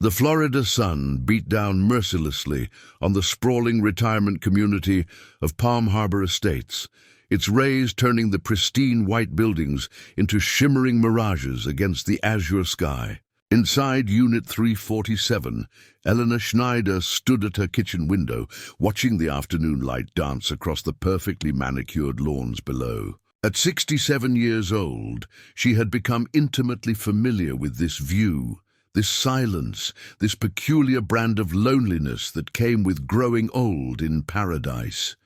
The Florida sun beat down mercilessly on the sprawling retirement community of Palm Harbor Estates, its rays turning the pristine white buildings into shimmering mirages against the azure sky. Inside Unit 347, Eleanor Schneider stood at her kitchen window, watching the afternoon light dance across the perfectly manicured lawns below. At 67 years old, she had become intimately familiar with this view, this silence, this peculiar brand of loneliness that came with growing old in paradise.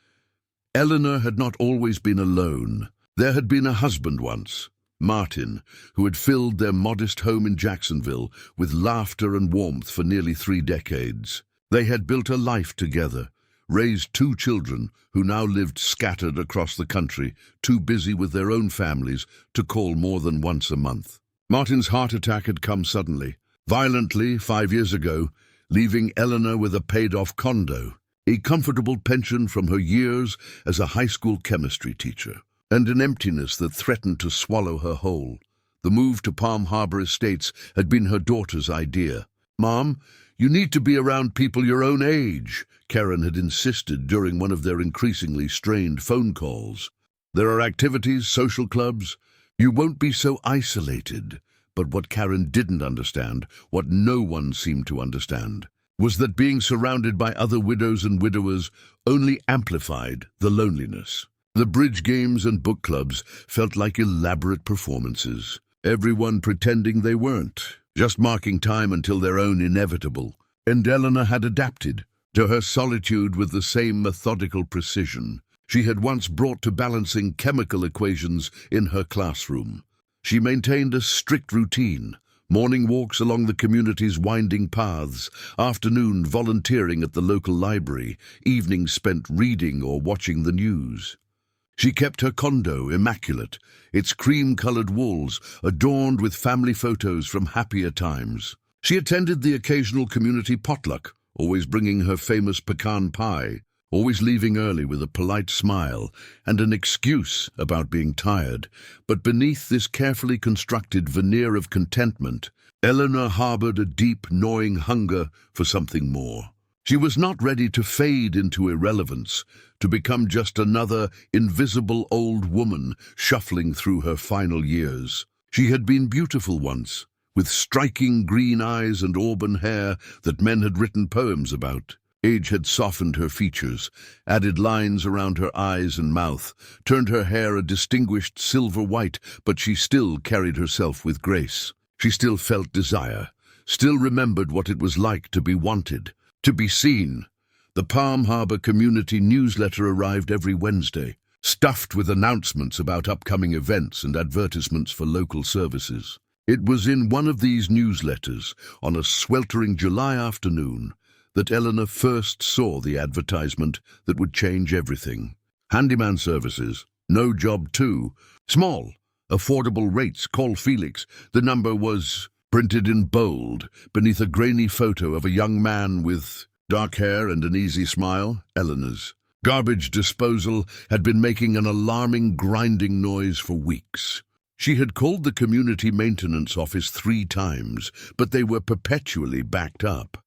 Eleanor had not always been alone. There had been a husband once, Martin, who had filled their modest home in Jacksonville with laughter and warmth for nearly 3 decades. They had built a life together, raised 2 children who now lived scattered across the country, too busy with their own families to call more than once a month. Martin's heart attack had come suddenly, violently 5 years ago, leaving Eleanor with a paid-off condo, a comfortable pension from her years as a high school chemistry teacher, and an emptiness that threatened to swallow her whole. The move to Palm Harbor Estates had been her daughter's idea. "Mom, you need to be around people your own age," Karen had insisted during one of their increasingly strained phone calls. "There are activities, social clubs. You won't be so isolated." But what Karen didn't understand, what no one seemed to understand, was that being surrounded by other widows and widowers only amplified the loneliness. The bridge games and book clubs felt like elaborate performances, everyone pretending they weren't, just marking time until their own inevitable. And Eleanor had adapted to her solitude with the same methodical precision she had once brought to balancing chemical equations in her classroom. She maintained a strict routine, morning walks along the community's winding paths, afternoon volunteering at the local library, evenings spent reading or watching the news. She kept her condo immaculate, its cream-colored walls adorned with family photos from happier times. She attended the occasional community potluck, always bringing her famous pecan pie, always leaving early with a polite smile and an excuse about being tired. But beneath this carefully constructed veneer of contentment, Eleanor harbored a deep, gnawing hunger for something more. She was not ready to fade into irrelevance, to become just another invisible old woman shuffling through her final years. She had been beautiful once, with striking green eyes and auburn hair that men had written poems about. Age had softened her features, added lines around her eyes and mouth, turned her hair a distinguished silver white, but she still carried herself with grace. She still felt desire, still remembered what it was like to be wanted, to be seen. The Palm Harbor Community newsletter arrived every Wednesday, stuffed with announcements about upcoming events and advertisements for local services. It was in one of these newsletters, on a sweltering July afternoon, that Eleanor first saw the advertisement that would change everything. Handyman services, no job too, small, affordable rates, call Felix. The number was printed in bold, beneath a grainy photo of a young man with dark hair and an easy smile, Eleanor's. Garbage disposal had been making an alarming grinding noise for weeks. She had called the community maintenance office 3 times, but they were perpetually backed up,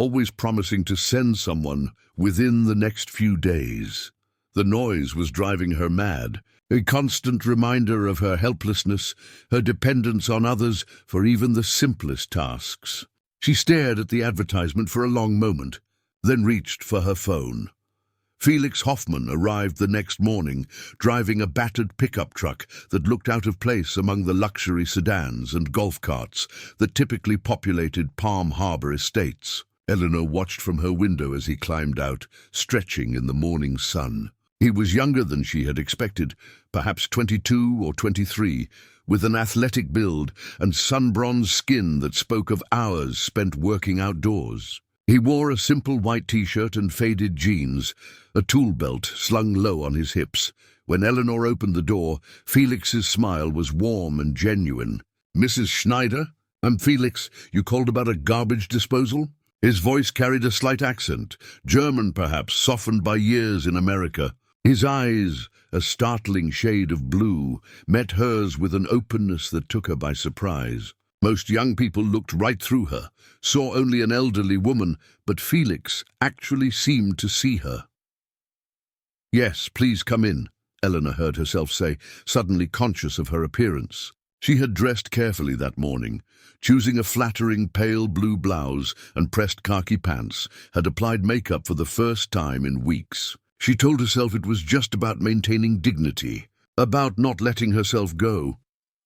always promising to send someone within the next few days. The noise was driving her mad, a constant reminder of her helplessness, her dependence on others for even the simplest tasks. She stared at the advertisement for a long moment, then reached for her phone. Felix Hoffman arrived the next morning, driving a battered pickup truck that looked out of place among the luxury sedans and golf carts that typically populated Palm Harbor Estates. Eleanor watched from her window as he climbed out, stretching in the morning sun. He was younger than she had expected, perhaps 22 or 23, with an athletic build and sun-bronzed skin that spoke of hours spent working outdoors. He wore a simple white t-shirt and faded jeans, a tool belt slung low on his hips. When Eleanor opened the door, Felix's smile was warm and genuine. "Mrs. Schneider? I'm Felix. You called about a garbage disposal?" His voice carried a slight accent, German perhaps, softened by years in America. His eyes, a startling shade of blue, met hers with an openness that took her by surprise. Most young people looked right through her, saw only an elderly woman, but Felix actually seemed to see her. "Yes, please come in," Eleanor heard herself say, suddenly conscious of her appearance. She had dressed carefully that morning, choosing a flattering pale blue blouse and pressed khaki pants, had applied makeup for the first time in weeks. She told herself it was just about maintaining dignity, about not letting herself go.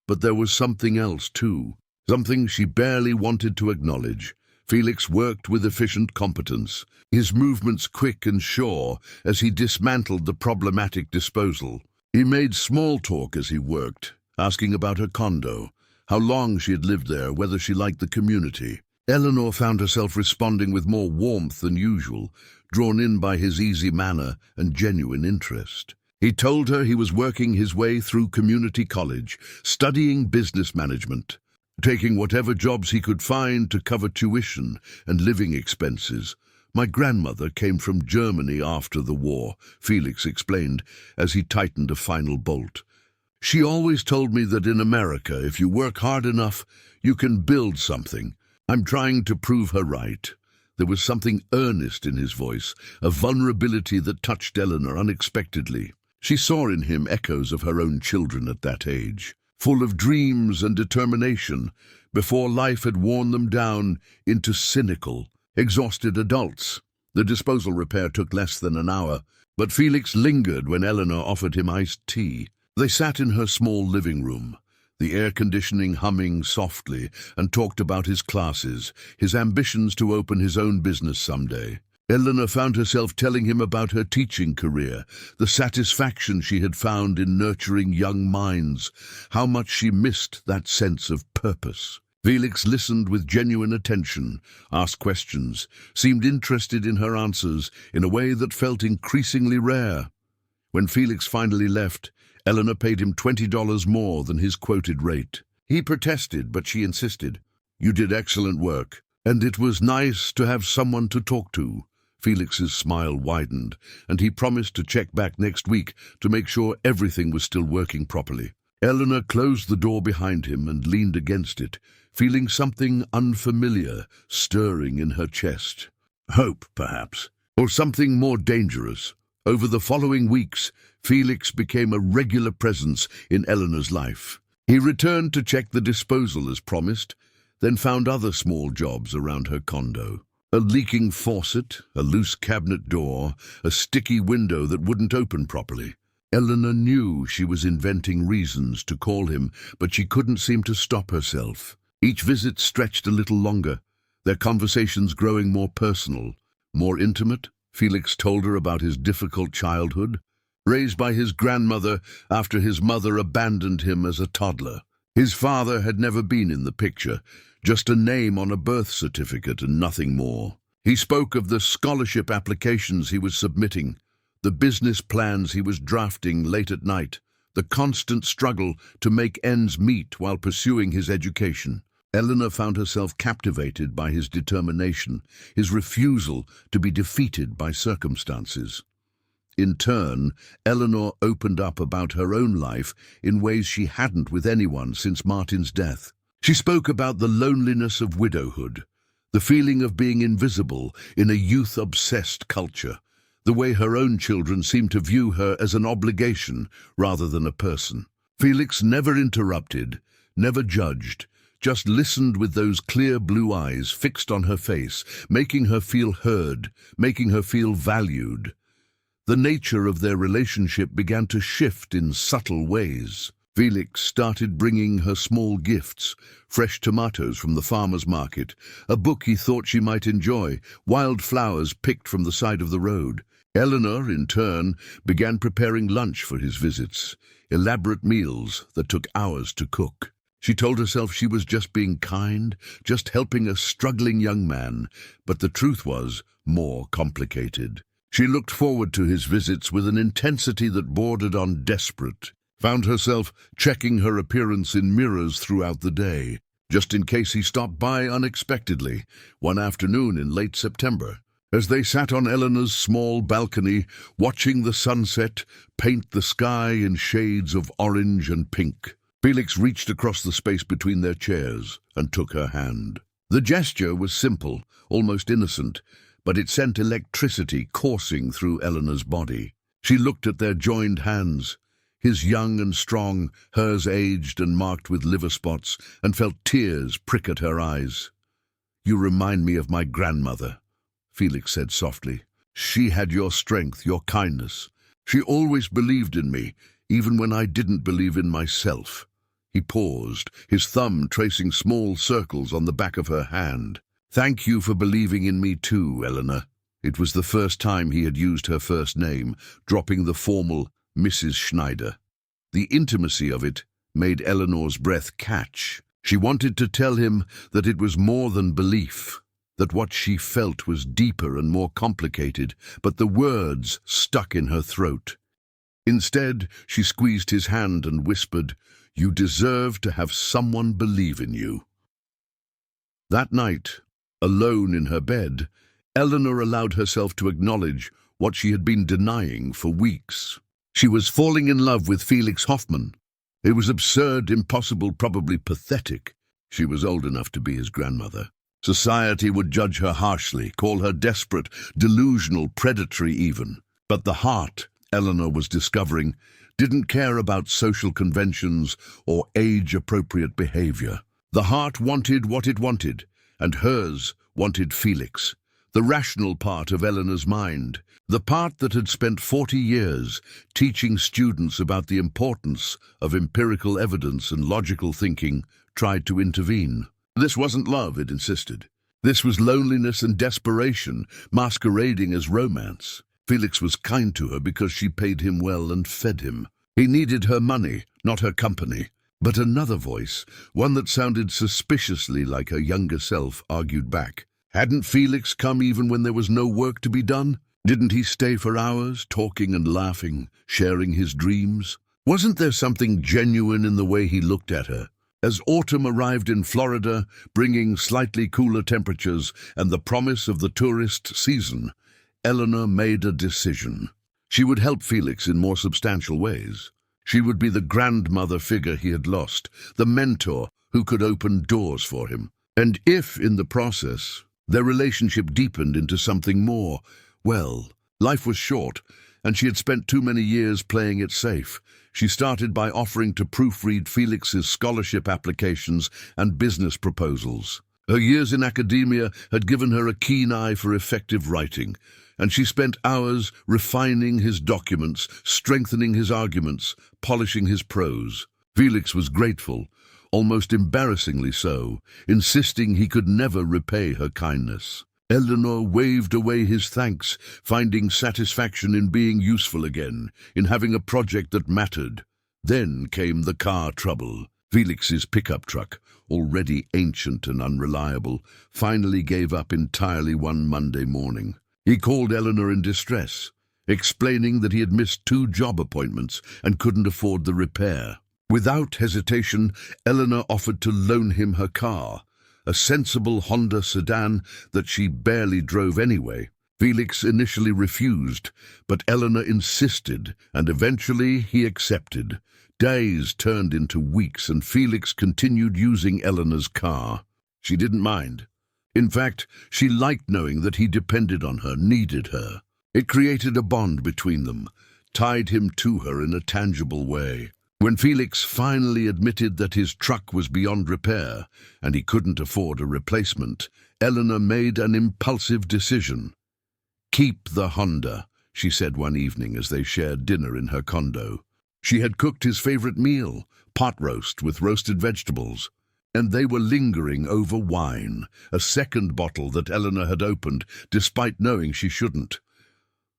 But there was something else too, something she barely wanted to acknowledge. Felix worked with efficient competence, his movements quick and sure as he dismantled the problematic disposal. He made small talk as he worked, asking about her condo, how long she had lived there, whether she liked the community. Eleanor found herself responding with more warmth than usual, drawn in by his easy manner and genuine interest. He told her he was working his way through community college, studying business management, taking whatever jobs he could find to cover tuition and living expenses. "My grandmother came from Germany after the war," Felix explained as he tightened a final bolt. "She always told me that in America, if you work hard enough, you can build something. I'm trying to prove her right." There was something earnest in his voice, a vulnerability that touched Eleanor unexpectedly. She saw in him echoes of her own children at that age, full of dreams and determination, before life had worn them down into cynical, exhausted adults. The disposal repair took less than an hour, but Felix lingered when Eleanor offered him iced tea. They sat in her small living room, the air conditioning humming softly, and talked about his classes, his ambitions to open his own business someday. Eleanor found herself telling him about her teaching career, the satisfaction she had found in nurturing young minds, how much she missed that sense of purpose. Felix listened with genuine attention, asked questions, seemed interested in her answers in a way that felt increasingly rare. When Felix finally left, Eleanor paid him $20 more than his quoted rate. He protested, but she insisted. "You did excellent work, and it was nice to have someone to talk to." Felix's smile widened, and he promised to check back next week to make sure everything was still working properly. Eleanor closed the door behind him and leaned against it, feeling something unfamiliar stirring in her chest. Hope, perhaps, or something more dangerous. Over the following weeks, Felix became a regular presence in Eleanor's life. He returned to check the disposal as promised, then found other small jobs around her condo. A leaking faucet, a loose cabinet door, a sticky window that wouldn't open properly. Eleanor knew she was inventing reasons to call him, but she couldn't seem to stop herself. Each visit stretched a little longer, their conversations growing more personal, more intimate. Felix told her about his difficult childhood, raised by his grandmother after his mother abandoned him as a toddler. His father had never been in the picture, just a name on a birth certificate and nothing more. He spoke of the scholarship applications he was submitting, the business plans he was drafting late at night, the constant struggle to make ends meet while pursuing his education. Eleanor found herself captivated by his determination, his refusal to be defeated by circumstances. In turn, Eleanor opened up about her own life in ways she hadn't with anyone since Martin's death. She spoke about the loneliness of widowhood, the feeling of being invisible in a youth-obsessed culture, the way her own children seemed to view her as an obligation rather than a person. Felix never interrupted, never judged, just listened with those clear blue eyes fixed on her face, making her feel heard, making her feel valued. The nature of their relationship began to shift in subtle ways. Felix started bringing her small gifts, fresh tomatoes from the farmer's market, a book he thought she might enjoy, wild flowers picked from the side of the road. Eleanor, in turn, began preparing lunch for his visits, elaborate meals that took hours to cook. She told herself she was just being kind, just helping a struggling young man, but the truth was more complicated. She looked forward to his visits with an intensity that bordered on desperate, found herself checking her appearance in mirrors throughout the day, just in case he stopped by unexpectedly, one afternoon in late September. As they sat on Eleanor's small balcony, watching the sunset paint the sky in shades of orange and pink, Felix reached across the space between their chairs and took her hand. The gesture was simple, almost innocent, but it sent electricity coursing through Eleanor's body. She looked at their joined hands, his young and strong, hers aged and marked with liver spots, and felt tears prick at her eyes. "You remind me of my grandmother," Felix said softly. "She had your strength, your kindness. She always believed in me, even when I didn't believe in myself." He paused, his thumb tracing small circles on the back of her hand. "Thank you for believing in me too, Eleanor." It was the first time he had used her first name, dropping the formal Mrs. Schneider. The intimacy of it made Eleanor's breath catch. She wanted to tell him that it was more than belief, that what she felt was deeper and more complicated, but the words stuck in her throat. Instead, she squeezed his hand and whispered, "You deserve to have someone believe in you." That night, alone in her bed, Eleanor allowed herself to acknowledge what she had been denying for weeks. She was falling in love with Felix Hoffman. It was absurd, impossible, probably pathetic. She was old enough to be his grandmother. Society would judge her harshly, call her desperate, delusional, predatory even. But the heart, Eleanor was discovering, didn't care about social conventions or age-appropriate behavior. The heart wanted what it wanted, and hers wanted Felix, the rational part of Eleanor's mind, the part that had spent 40 years teaching students about the importance of empirical evidence and logical thinking, tried to intervene. This wasn't love, it insisted. This was loneliness and desperation, masquerading as romance. Felix was kind to her because she paid him well and fed him. He needed her money, not her company. But another voice, one that sounded suspiciously like her younger self, argued back. Hadn't Felix come even when there was no work to be done? Didn't he stay for hours, talking and laughing, sharing his dreams? Wasn't there something genuine in the way he looked at her? As autumn arrived in Florida, bringing slightly cooler temperatures and the promise of the tourist season, Eleanor made a decision. She would help Felix in more substantial ways. She would be the grandmother figure he had lost, the mentor who could open doors for him. And if, in the process, their relationship deepened into something more, well, life was short, and she had spent too many years playing it safe. She started by offering to proofread Felix's scholarship applications and business proposals. Her years in academia had given her a keen eye for effective writing, and she spent hours refining his documents, strengthening his arguments, polishing his prose. Felix was grateful, almost embarrassingly so, insisting he could never repay her kindness. Eleanor waved away his thanks, finding satisfaction in being useful again, in having a project that mattered. Then came the car trouble. Felix's pickup truck, already ancient and unreliable, finally gave up entirely one Monday morning. He called Eleanor in distress, explaining that he had missed 2 job appointments and couldn't afford the repair. Without hesitation, Eleanor offered to loan him her car, a sensible Honda sedan that she barely drove anyway. Felix initially refused, but Eleanor insisted, and eventually he accepted. Days turned into weeks, and Felix continued using Eleanor's car. She didn't mind. In fact, she liked knowing that he depended on her, needed her. It created a bond between them, tied him to her in a tangible way. When Felix finally admitted that his truck was beyond repair and he couldn't afford a replacement, Eleanor made an impulsive decision. "Keep the Honda," she said one evening as they shared dinner in her condo. She had cooked his favorite meal, pot roast with roasted vegetables, and they were lingering over wine, a second bottle that Eleanor had opened, despite knowing she shouldn't.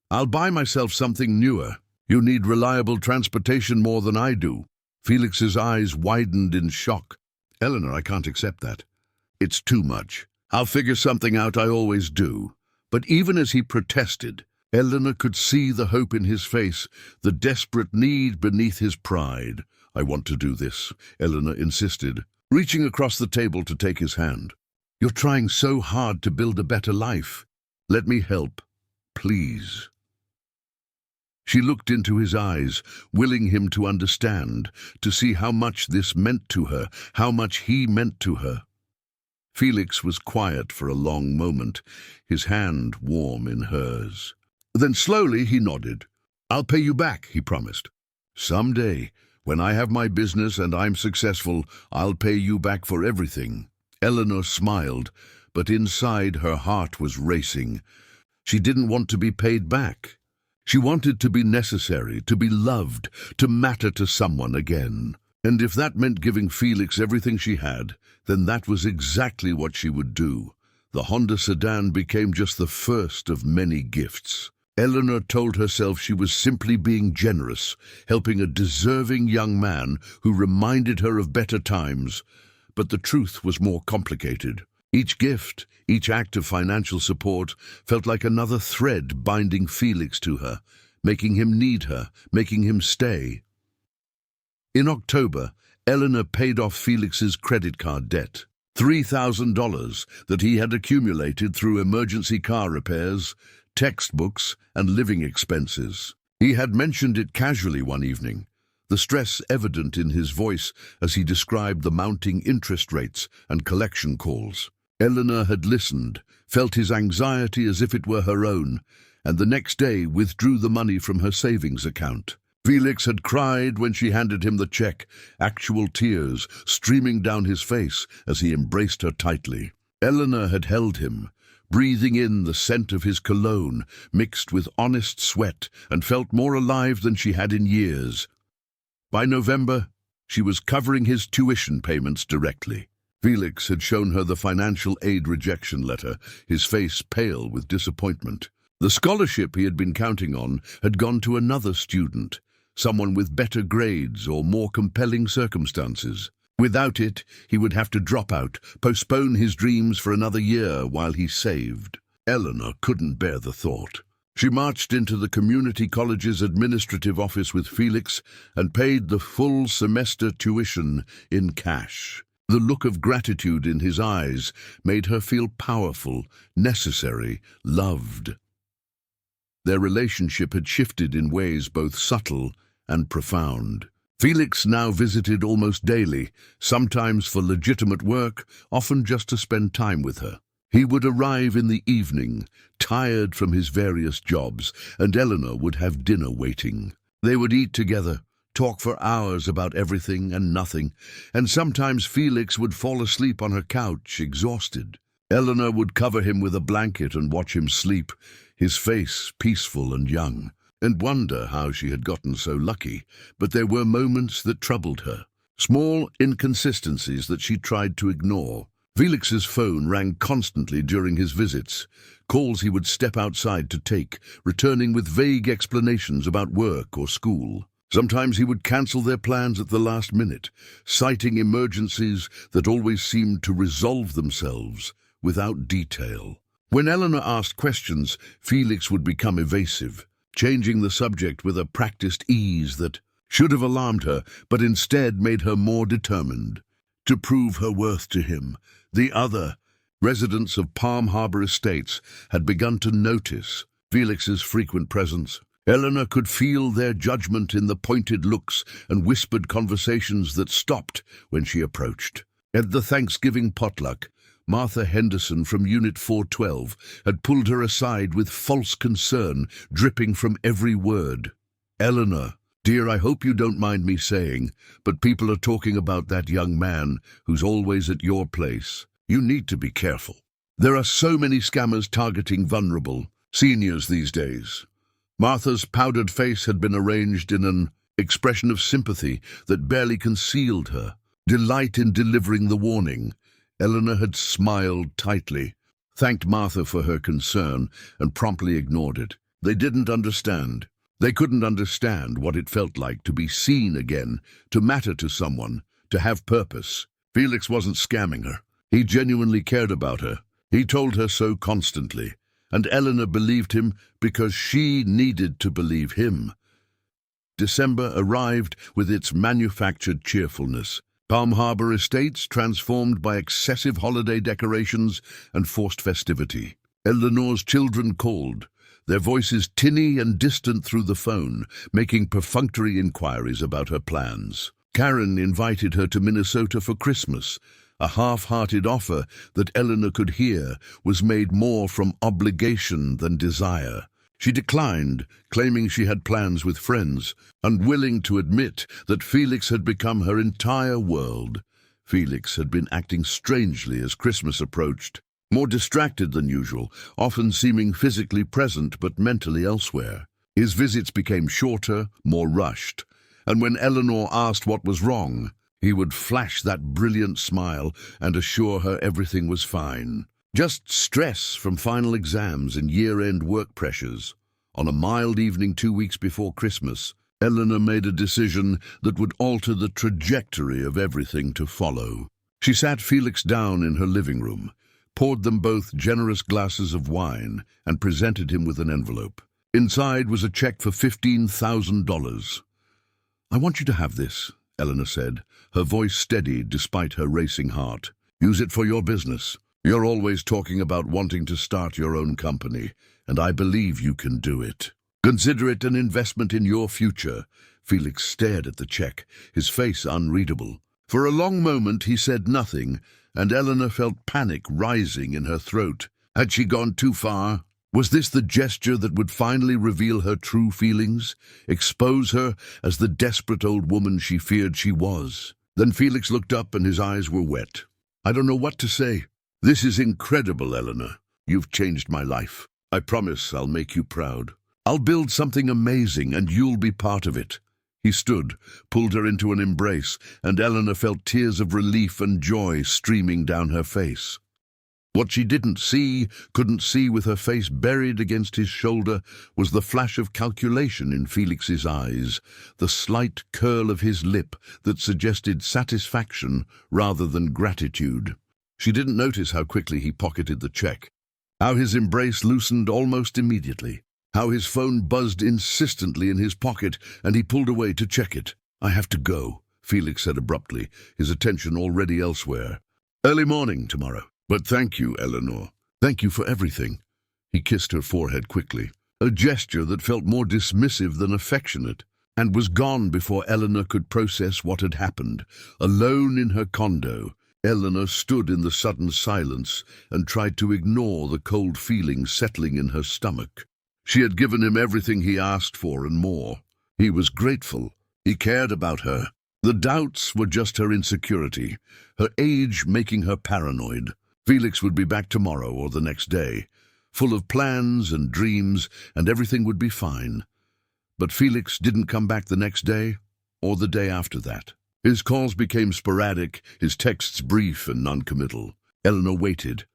"I'll buy myself something newer. You need reliable transportation more than I do." Felix's eyes widened in shock. "Eleanor, I can't accept that. It's too much. I'll figure something out, I always do." But even as he protested, Eleanor could see the hope in his face, the desperate need beneath his pride. "I want to do this," Eleanor insisted, reaching across the table to take his hand. "You're trying so hard to build a better life. Let me help, please." She looked into his eyes, willing him to understand, to see how much this meant to her, how much he meant to her. Felix was quiet for a long moment, his hand warm in hers. Then slowly he nodded. "I'll pay you back," he promised. "Someday, when I have my business and I'm successful, I'll pay you back for everything." Eleanor smiled, but inside her heart was racing. She didn't want to be paid back. She wanted to be necessary, to be loved, to matter to someone again. And if that meant giving Felix everything she had, then that was exactly what she would do. The Honda sedan became just the first of many gifts. Eleanor told herself she was simply being generous, helping a deserving young man who reminded her of better times. But the truth was more complicated. Each gift, each act of financial support, felt like another thread binding Felix to her, making him need her, making him stay. In October, Eleanor paid off Felix's credit card debt. $3,000 that he had accumulated through emergency car repairs, textbooks, and living expenses. He had mentioned it casually one evening, the stress evident in his voice as he described the mounting interest rates and collection calls. Eleanor had listened, felt his anxiety as if it were her own, and the next day withdrew the money from her savings account. Felix had cried when she handed him the check, actual tears streaming down his face as he embraced her tightly. Eleanor had held him, breathing in the scent of his cologne mixed with honest sweat, and felt more alive than she had in years. By November, she was covering his tuition payments directly. Felix had shown her the financial aid rejection letter, his face pale with disappointment. The scholarship he had been counting on had gone to another student, someone with better grades or more compelling circumstances. Without it, he would have to drop out, postpone his dreams for another year while he saved. Eleanor couldn't bear the thought. She marched into the community college's administrative office with Felix and paid the full semester tuition in cash. The look of gratitude in his eyes made her feel powerful, necessary, loved. Their relationship had shifted in ways both subtle and profound. Felix now visited almost daily, sometimes for legitimate work, often just to spend time with her. He would arrive in the evening, tired from his various jobs, and Eleanor would have dinner waiting. They would eat together, talk for hours about everything and nothing, and sometimes Felix would fall asleep on her couch, exhausted. Eleanor would cover him with a blanket and watch him sleep, his face peaceful and young, and wonder how she had gotten so lucky. But there were moments that troubled her, small inconsistencies that she tried to ignore. Felix's phone rang constantly during his visits, calls he would step outside to take, returning with vague explanations about work or school. Sometimes he would cancel their plans at the last minute, citing emergencies that always seemed to resolve themselves without detail. When Eleanor asked questions, Felix would become evasive, changing the subject with a practiced ease that should have alarmed her, but instead made her more determined to prove her worth to him. The other residents of Palm Harbor Estates had begun to notice Felix's frequent presence. Eleanor could feel their judgment in the pointed looks and whispered conversations that stopped when she approached. At the Thanksgiving potluck, Martha Henderson from Unit 412 had pulled her aside with false concern dripping from every word. "Eleanor, dear, I hope you don't mind me saying, but people are talking about that young man who's always at your place. You need to be careful. There are so many scammers targeting vulnerable seniors these days." Martha's powdered face had been arranged in an expression of sympathy that barely concealed her delight in delivering the warning. Eleanor had smiled tightly, thanked Martha for her concern, and promptly ignored it. They didn't understand. They couldn't understand what it felt like to be seen again, to matter to someone, to have purpose. Felix wasn't scamming her. He genuinely cared about her. He told her so constantly, and Eleanor believed him because she needed to believe him. December arrived with its manufactured cheerfulness. Palm Harbor Estates transformed by excessive holiday decorations and forced festivity. Eleanor's children called, their voices tinny and distant through the phone, making perfunctory inquiries about her plans. Karen invited her to Minnesota for Christmas. A half-hearted offer that Eleanor could hear was made more from obligation than desire. She declined, claiming she had plans with friends, unwilling to admit that Felix had become her entire world. Felix had been acting strangely as Christmas approached, more distracted than usual, often seeming physically present but mentally elsewhere. His visits became shorter, more rushed, and when Eleanor asked what was wrong, he would flash that brilliant smile and assure her everything was fine. Just stress from final exams and year-end work pressures. On a mild evening 2 weeks before Christmas, Eleanor made a decision that would alter the trajectory of everything to follow. She sat Felix down in her living room, poured them both generous glasses of wine, and presented him with an envelope. Inside was a check for $15,000. "I want you to have this," Eleanor said, her voice steady despite her racing heart. "Use it for your business. You're always talking about wanting to start your own company, and I believe you can do it. Consider it an investment in your future." Felix stared at the check, his face unreadable. For a long moment he said nothing, and Eleanor felt panic rising in her throat. Had she gone too far? Was this the gesture that would finally reveal her true feelings, expose her as the desperate old woman she feared she was? Then Felix looked up and his eyes were wet. "I don't know what to say. This is incredible, Eleanor. You've changed my life. I promise I'll make you proud. I'll build something amazing and you'll be part of it." He stood, pulled her into an embrace, and Eleanor felt tears of relief and joy streaming down her face. What she couldn't see with her face buried against his shoulder, was the flash of calculation in Felix's eyes, the slight curl of his lip that suggested satisfaction rather than gratitude. She didn't notice how quickly he pocketed the check, how his embrace loosened almost immediately, how his phone buzzed insistently in his pocket and he pulled away to check it. "I have to go," Felix said abruptly, his attention already elsewhere. "Early morning tomorrow. But thank you, Eleanor. Thank you for everything." He kissed her forehead quickly, a gesture that felt more dismissive than affectionate, and was gone before Eleanor could process what had happened. Alone in her condo, Eleanor stood in the sudden silence and tried to ignore the cold feeling settling in her stomach. She had given him everything he asked for and more. He was grateful. He cared about her. The doubts were just her insecurity, her age making her paranoid. Felix would be back tomorrow or the next day, full of plans and dreams, and everything would be fine. But Felix didn't come back the next day or the day after that. His calls became sporadic, his texts brief and non-committal. Eleanor waited,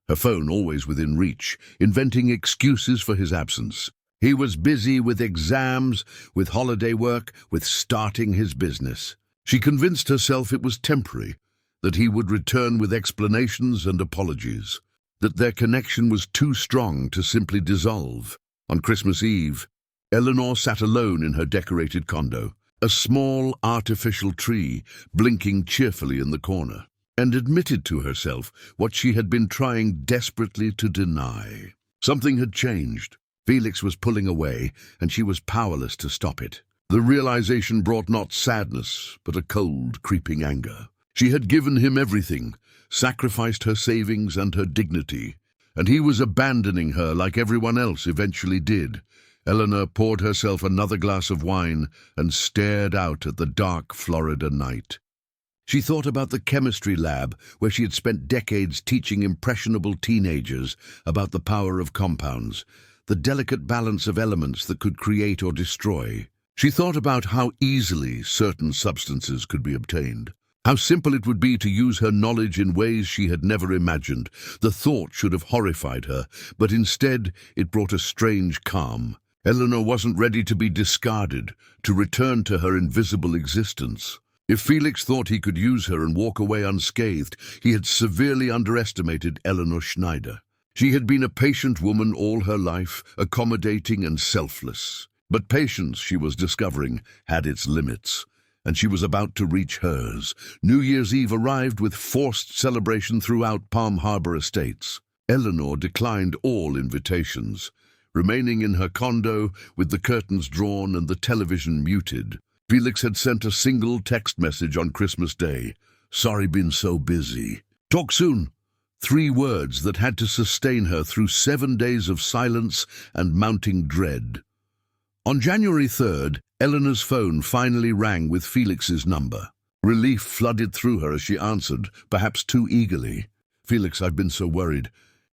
her phone always within reach, inventing excuses for his absence. He was busy with exams, with holiday work, with starting his business. She convinced herself it was temporary, that he would return with explanations and apologies, that their connection was too strong to simply dissolve. On Christmas Eve, Eleanor sat alone in her decorated condo, a small artificial tree blinking cheerfully in the corner, and admitted to herself what she had been trying desperately to deny. Something had changed. Felix was pulling away, and she was powerless to stop it. The realization brought not sadness, but a cold, creeping anger. She had given him everything, sacrificed her savings and her dignity, and he was abandoning her like everyone else eventually did. Eleanor poured herself another glass of wine and stared out at the dark Florida night. She thought about the chemistry lab where she had spent decades teaching impressionable teenagers about the power of compounds, the delicate balance of elements that could create or destroy. She thought about how easily certain substances could be obtained, how simple it would be to use her knowledge in ways she had never imagined. The thought should have horrified her, but instead it brought a strange calm. Eleanor wasn't ready to be discarded, to return to her invisible existence. If Felix thought he could use her and walk away unscathed, he had severely underestimated Eleanor Schneider. She had been a patient woman all her life, accommodating and selfless. But patience, she was discovering, had its limits, and she was about to reach hers. New Year's Eve arrived with forced celebration throughout Palm Harbor Estates. Eleanor declined all invitations, remaining in her condo with the curtains drawn and the television muted. Felix had sent a single text message on Christmas Day. "Sorry been so busy. Talk soon." 3 words that had to sustain her through 7 days of silence and mounting dread. On January 3rd, Eleanor's phone finally rang with Felix's number. Relief flooded through her as she answered, perhaps too eagerly. "Felix, I've been so worried."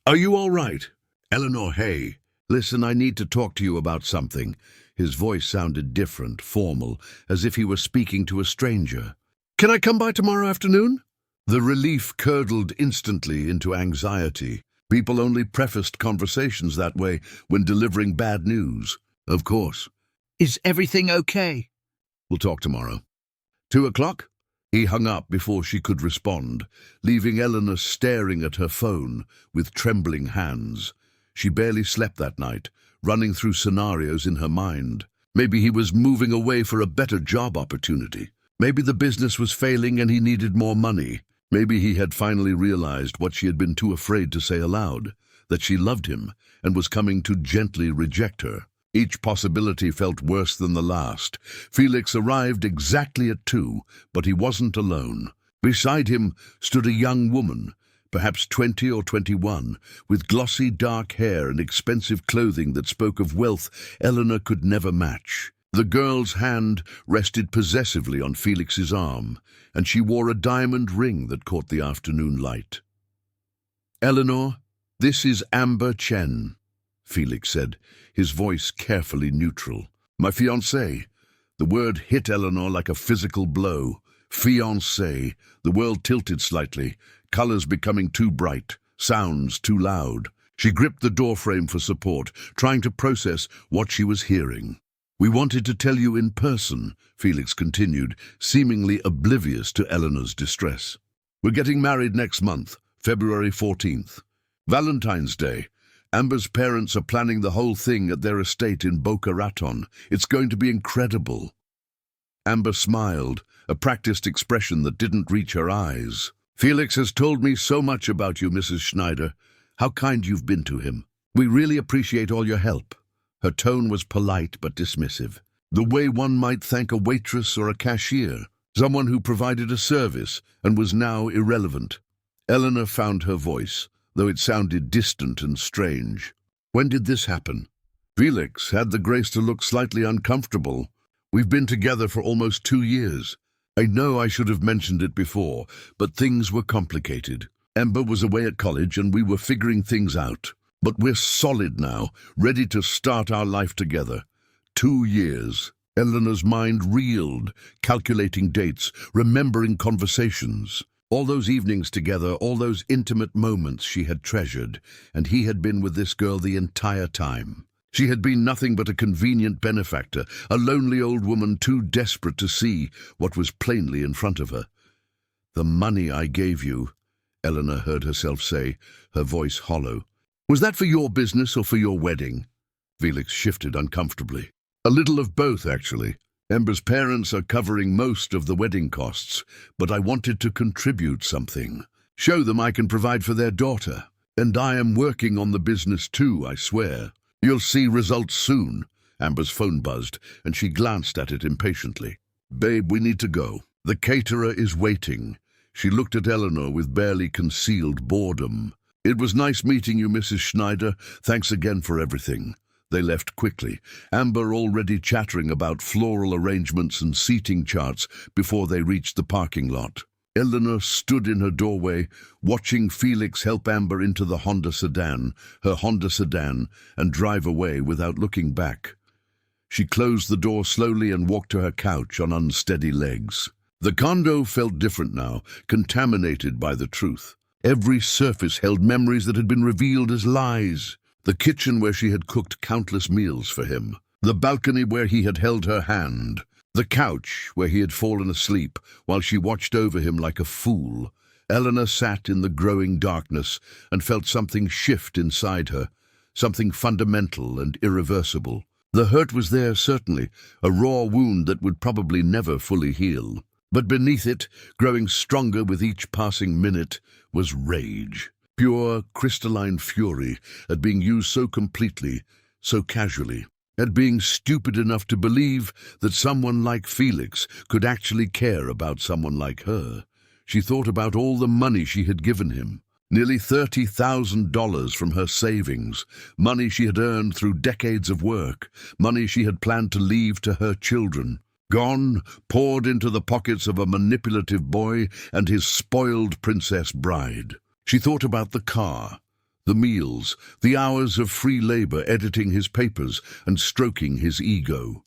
"Are you all right?" "Eleanor, hey. Listen, I need to talk to you about something." His voice sounded different, formal, as if he were speaking to a stranger. "Can I come by tomorrow afternoon?" The relief curdled instantly into anxiety. People only prefaced conversations that way when delivering bad news. "Of course." "Is everything okay?" "We'll talk tomorrow." 2 o'clock? He hung up before she could respond, leaving Eleanor staring at her phone with trembling hands. She barely slept that night, running through scenarios in her mind. Maybe he was moving away for a better job opportunity. Maybe the business was failing and he needed more money. Maybe he had finally realized what she had been too afraid to say aloud, that she loved him and was coming to gently reject her. Each possibility felt worse than the last. Felix arrived exactly at 2, but he wasn't alone. Beside him stood a young woman, perhaps 20 or 21, with glossy dark hair and expensive clothing that spoke of wealth Eleanor could never match. The girl's hand rested possessively on Felix's arm, and she wore a diamond ring that caught the afternoon light. "Eleanor, this is Amber Chen," Felix said, his voice carefully neutral. "My fiancée." The word hit Eleanor like a physical blow. Fiancée. The world tilted slightly, colors becoming too bright, sounds too loud. She gripped the doorframe for support, trying to process what she was hearing. "We wanted to tell you in person," Felix continued, seemingly oblivious to Eleanor's distress. "We're getting married next month, February 14th. Valentine's Day. Amber's parents are planning the whole thing at their estate in Boca Raton. It's going to be incredible." Amber smiled, a practiced expression that didn't reach her eyes. "Felix has told me so much about you, Mrs. Schneider. How kind you've been to him. We really appreciate all your help." Her tone was polite but dismissive, the way one might thank a waitress or a cashier, someone who provided a service and was now irrelevant. Eleanor found her voice, though it sounded distant and strange. "When did this happen?" Felix had the grace to look slightly uncomfortable. "We've been together for almost 2 years. I know I should have mentioned it before, but things were complicated. Amber was away at college and we were figuring things out. But we're solid now, ready to start our life together. 2 years. Eleanor's mind reeled, calculating dates, remembering conversations. All those evenings together, all those intimate moments she had treasured, and he had been with this girl the entire time. She had been nothing but a convenient benefactor, a lonely old woman too desperate to see what was plainly in front of her. "The money I gave you," Eleanor heard herself say, her voice hollow. "Was that for your business or for your wedding?" Felix shifted uncomfortably. "A little of both, actually. Amber's parents are covering most of the wedding costs, but I wanted to contribute something. Show them I can provide for their daughter. And I am working on the business too, I swear. You'll see results soon." Amber's phone buzzed, and she glanced at it impatiently. "Babe, we need to go. The caterer is waiting." She looked at Eleanor with barely concealed boredom. "It was nice meeting you, Mrs. Schneider. Thanks again for everything." They left quickly, Amber already chattering about floral arrangements and seating charts before they reached the parking lot. Eleanor stood in her doorway, watching Felix help Amber into her Honda sedan, and drive away without looking back. She closed the door slowly and walked to her couch on unsteady legs. The condo felt different now, contaminated by the truth. Every surface held memories that had been revealed as lies. The kitchen where she had cooked countless meals for him. The balcony where he had held her hand. The couch where he had fallen asleep while she watched over him like a fool. Eleanor sat in the growing darkness and felt something shift inside her, something fundamental and irreversible. The hurt was there, certainly, a raw wound that would probably never fully heal. But beneath it, growing stronger with each passing minute, was rage. Pure, crystalline fury at being used so completely, so casually, at being stupid enough to believe that someone like Felix could actually care about someone like her. She thought about all the money she had given him. Nearly $30,000 from her savings, money she had earned through decades of work, money she had planned to leave to her children. Gone, poured into the pockets of a manipulative boy and his spoiled princess bride. She thought about the car, the meals, the hours of free labor editing his papers and stroking his ego.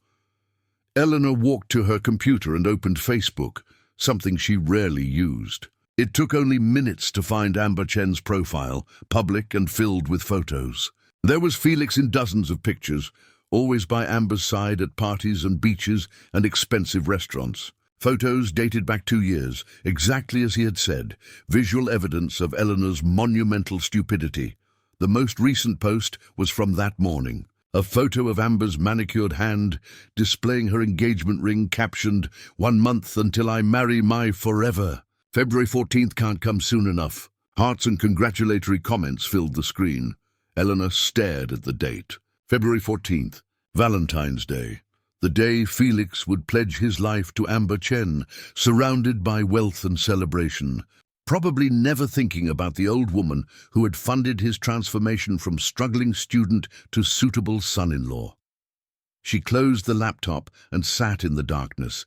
Eleanor walked to her computer and opened Facebook, something she rarely used. It took only minutes to find Amber Chen's profile, public and filled with photos. There was Felix in dozens of pictures, always by Amber's side at parties and beaches and expensive restaurants. Photos dated back 2 years, exactly as he had said, visual evidence of Eleanor's monumental stupidity. The most recent post was from that morning. A photo of Amber's manicured hand displaying her engagement ring captioned, "1 month until I marry my forever." February 14th can't come soon enough. Hearts and congratulatory comments filled the screen. Eleanor stared at the date. February 14th, Valentine's Day. The day Felix would pledge his life to Amber Chen, surrounded by wealth and celebration, probably never thinking about the old woman who had funded his transformation from struggling student to suitable son-in-law. She closed the laptop and sat in the darkness,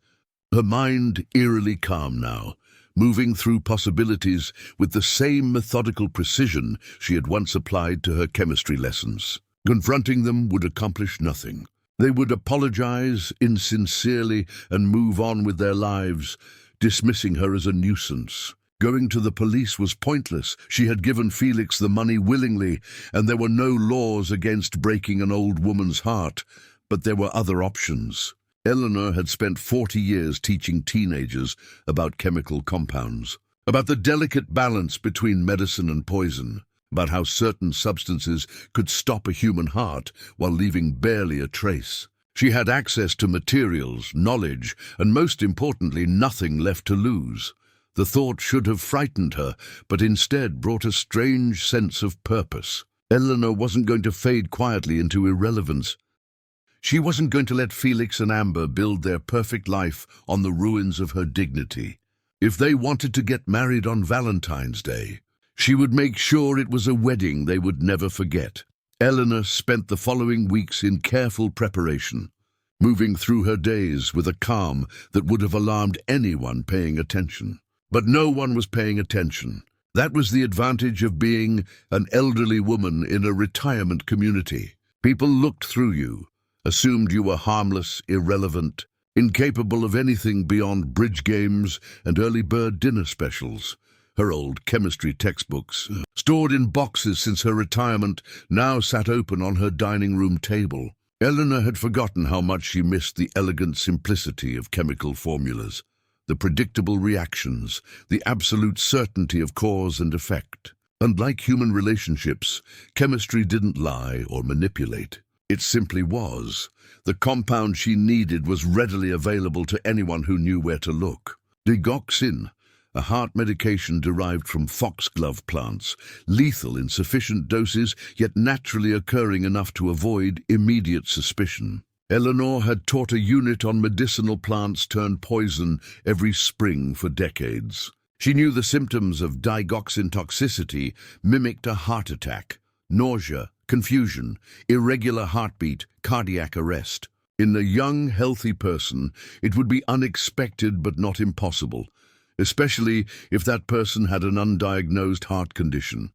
her mind eerily calm now, moving through possibilities with the same methodical precision she had once applied to her chemistry lessons. Confronting them would accomplish nothing. They would apologize insincerely and move on with their lives, dismissing her as a nuisance. Going to the police was pointless. She had given Felix the money willingly, and there were no laws against breaking an old woman's heart. But there were other options. Eleanor had spent 40 years teaching teenagers about chemical compounds, about the delicate balance between medicine and poison, about how certain substances could stop a human heart while leaving barely a trace. She had access to materials, knowledge, and most importantly, nothing left to lose. The thought should have frightened her, but instead brought a strange sense of purpose. Eleanor wasn't going to fade quietly into irrelevance. She wasn't going to let Felix and Amber build their perfect life on the ruins of her dignity. If they wanted to get married on Valentine's Day, she would make sure it was a wedding they would never forget. Eleanor spent the following weeks in careful preparation, moving through her days with a calm that would have alarmed anyone paying attention. But no one was paying attention. That was the advantage of being an elderly woman in a retirement community. People looked through you, assumed you were harmless, irrelevant, incapable of anything beyond bridge games and early bird dinner specials. Her old chemistry textbooks, stored in boxes since her retirement, now sat open on her dining room table. Eleanor had forgotten how much she missed the elegant simplicity of chemical formulas, the predictable reactions, the absolute certainty of cause and effect. Unlike human relationships, chemistry didn't lie or manipulate. It simply was. The compound she needed was readily available to anyone who knew where to look. Digoxin, a heart medication derived from foxglove plants, lethal in sufficient doses, yet naturally occurring enough to avoid immediate suspicion. Eleanor had taught a unit on medicinal plants turned poison every spring for decades. She knew the symptoms of digoxin toxicity mimicked a heart attack, nausea, confusion, irregular heartbeat, cardiac arrest. In a young, healthy person, it would be unexpected but not impossible, especially if that person had an undiagnosed heart condition.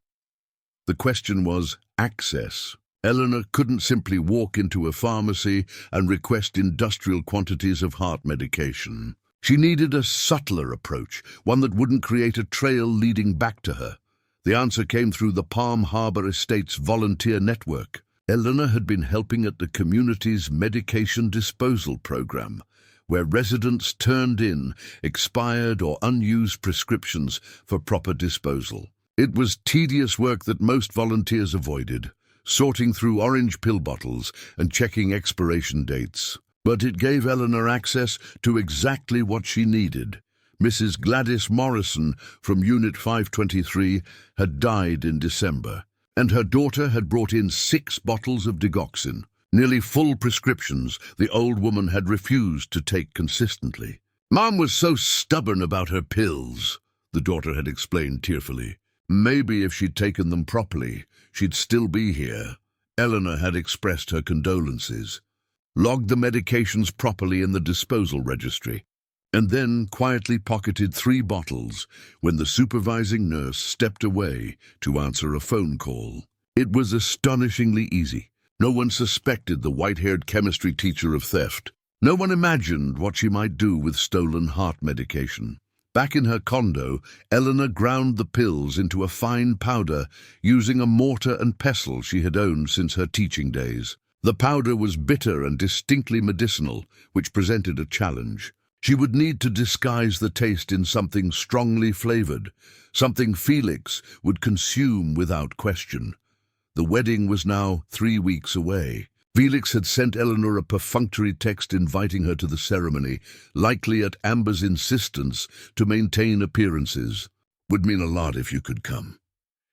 The question was access. Eleanor couldn't simply walk into a pharmacy and request industrial quantities of heart medication. She needed a subtler approach, one that wouldn't create a trail leading back to her. The answer came through the Palm Harbor Estates volunteer network. Eleanor had been helping at the community's medication disposal program, where residents turned in expired or unused prescriptions for proper disposal. It was tedious work that most volunteers avoided, sorting through orange pill bottles and checking expiration dates. But it gave Eleanor access to exactly what she needed. Mrs. Gladys Morrison from Unit 523 had died in December. And her daughter had brought in 6 bottles of digoxin, nearly full prescriptions the old woman had refused to take consistently. "Mom was so stubborn about her pills," the daughter had explained tearfully. "Maybe if she'd taken them properly, she'd still be here." Eleanor had expressed her condolences, logged the medications properly in the disposal registry, and then quietly pocketed 3 bottles when the supervising nurse stepped away to answer a phone call. It was astonishingly easy. No one suspected the white-haired chemistry teacher of theft. No one imagined what she might do with stolen heart medication. Back in her condo, Eleanor ground the pills into a fine powder using a mortar and pestle she had owned since her teaching days. The powder was bitter and distinctly medicinal, which presented a challenge. She would need to disguise the taste in something strongly flavored, something Felix would consume without question. The wedding was now 3 weeks away. Felix had sent Eleanor a perfunctory text inviting her to the ceremony, likely at Amber's insistence to maintain appearances. "Would mean a lot if you could come.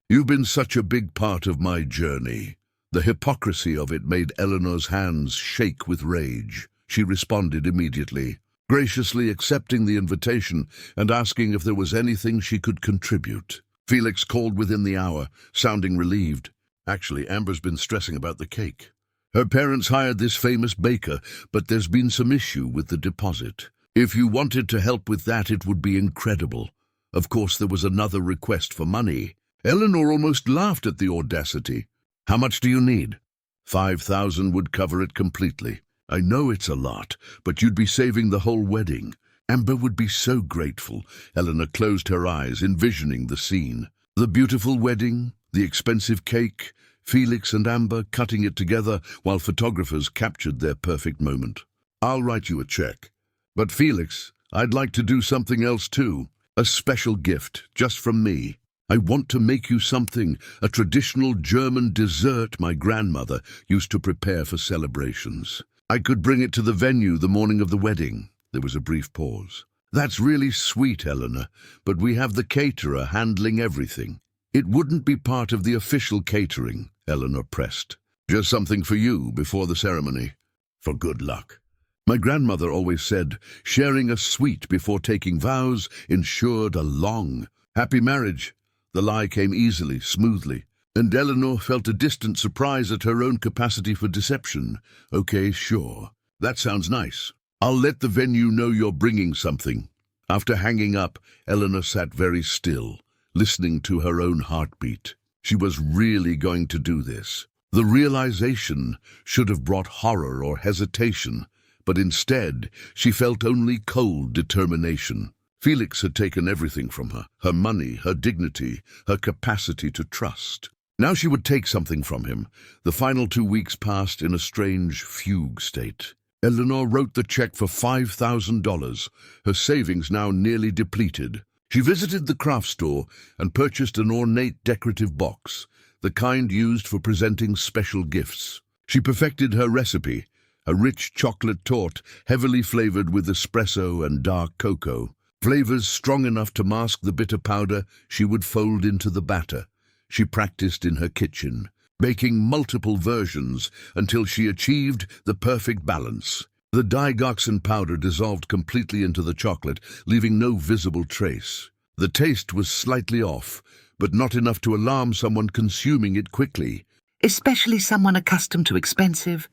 You've been such a big part of my journey." The hypocrisy of it made Eleanor's hands shake with rage. She responded immediately, graciously accepting the invitation and asking if there was anything she could contribute. Felix called within the hour, sounding relieved. "Actually, Amber's been stressing about the cake. Her parents hired this famous baker, but there's been some issue with the deposit. If you wanted to help with that, it would be incredible." Of course, there was another request for money. Eleanor almost laughed at the audacity. "How much do you need?" 5,000 would cover it completely. "I know it's a lot, but you'd be saving the whole wedding." Amber would be so grateful. Eleanor closed her eyes, envisioning the scene. The beautiful wedding, the expensive cake, Felix and Amber cutting it together while photographers captured their perfect moment. "I'll write you a check. But Felix, I'd like to do something else too. A special gift, just from me. I want to make you something, a traditional German dessert my grandmother used to prepare for celebrations. I could bring it to the venue the morning of the wedding." There was a brief pause. "That's really sweet, Eleanor, but we have the caterer handling everything." "It wouldn't be part of the official catering," Eleanor pressed. "Just something for you before the ceremony. For good luck." My grandmother always said, sharing a sweet before taking vows ensured a long, happy marriage. The lie came easily, smoothly, and Eleanor felt a distant surprise at her own capacity for deception. "Okay, sure. That sounds nice. I'll let the venue know you're bringing something." After hanging up, Eleanor sat very still, listening to her own heartbeat. She was really going to do this. The realization should have brought horror or hesitation, but instead she felt only cold determination. Felix had taken everything from her, her money, her dignity, her capacity to trust. Now she would take something from him. The final 2 weeks passed in a strange fugue state. Eleanor wrote the check for $5,000, her savings now nearly depleted. She visited the craft store and purchased an ornate decorative box, the kind used for presenting special gifts. She perfected her recipe, a rich chocolate torte heavily flavored with espresso and dark cocoa. Flavors strong enough to mask the bitter powder she would fold into the batter. She practiced in her kitchen, baking multiple versions until she achieved the perfect balance. The digoxin powder dissolved completely into the chocolate, leaving no visible trace. The taste was slightly off, but not enough to alarm someone consuming it quickly. Especially someone accustomed to expensive,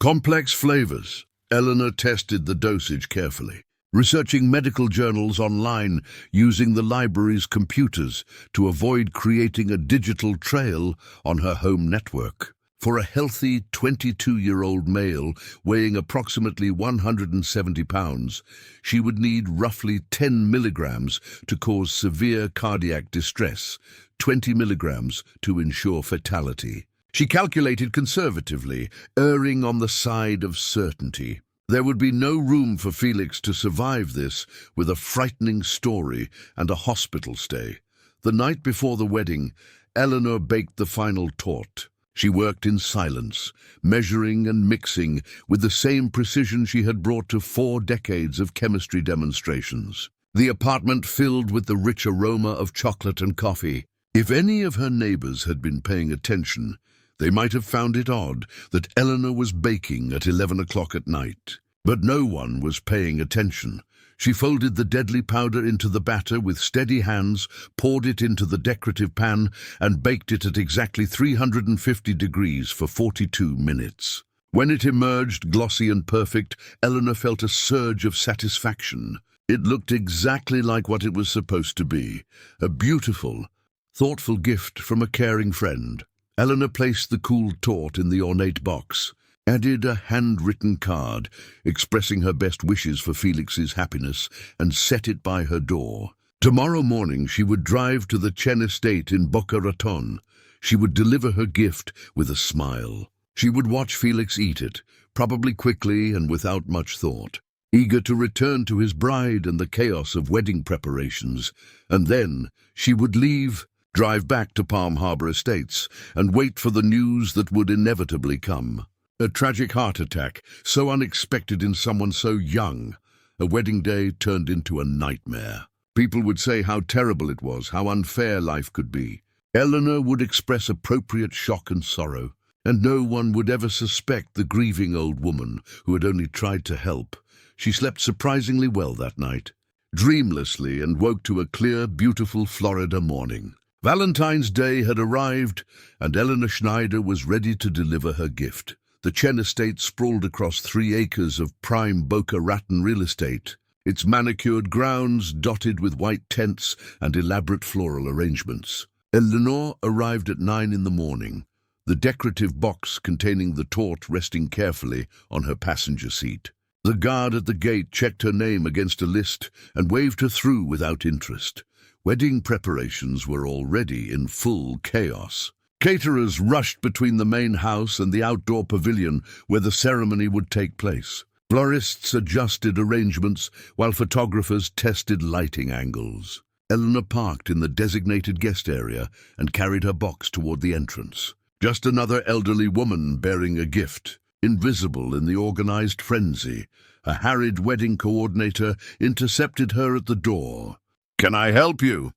Complex flavors. Eleanor tested the dosage carefully, researching medical journals online using the library's computers to avoid creating a digital trail on her home network. For a healthy 22-year-old male weighing approximately 170 pounds, she would need roughly 10 milligrams to cause severe cardiac distress, 20 milligrams to ensure fatality. She calculated conservatively, erring on the side of certainty. There would be no room for Felix to survive this with a frightening story and a hospital stay. The night before the wedding, Eleanor baked the final torte. She worked in silence, measuring and mixing with the same precision she had brought to 4 decades of chemistry demonstrations. The apartment filled with the rich aroma of chocolate and coffee. If any of her neighbors had been paying attention, they might have found it odd that Eleanor was baking at 11 o'clock at night. But no one was paying attention. She folded the deadly powder into the batter with steady hands, poured it into the decorative pan, and baked it at exactly 350 degrees for 42 minutes. When it emerged glossy and perfect, Eleanor felt a surge of satisfaction. It looked exactly like what it was supposed to be, a beautiful, thoughtful gift from a caring friend. Eleanor placed the cool torte in the ornate box, added a handwritten card expressing her best wishes for Felix's happiness, and set it by her door. Tomorrow morning she would drive to the Chen estate in Boca Raton. She would deliver her gift with a smile. She would watch Felix eat it, probably quickly and without much thought, eager to return to his bride and the chaos of wedding preparations. And then she would leave, drive back to Palm Harbor Estates, and wait for the news that would inevitably come. A tragic heart attack, so unexpected in someone so young. A wedding day turned into a nightmare. People would say how terrible it was, how unfair life could be. Eleanor would express appropriate shock and sorrow, and no one would ever suspect the grieving old woman who had only tried to help. She slept surprisingly well that night, dreamlessly, and woke to a clear, beautiful Florida morning. Valentine's Day had arrived, and Eleanor Schneider was ready to deliver her gift. The Chen estate sprawled across 3 acres of prime Boca Raton real estate, its manicured grounds dotted with white tents and elaborate floral arrangements. Eleanor arrived at 9 in the morning, the decorative box containing the torte resting carefully on her passenger seat. The guard at the gate checked her name against a list and waved her through without interest. Wedding preparations were already in full chaos. Caterers rushed between the main house and the outdoor pavilion where the ceremony would take place. Florists adjusted arrangements while photographers tested lighting angles. Eleanor parked in the designated guest area and carried her box toward the entrance. Just another elderly woman bearing a gift, invisible in the organized frenzy. A harried wedding coordinator intercepted her at the door. "Can I help you?"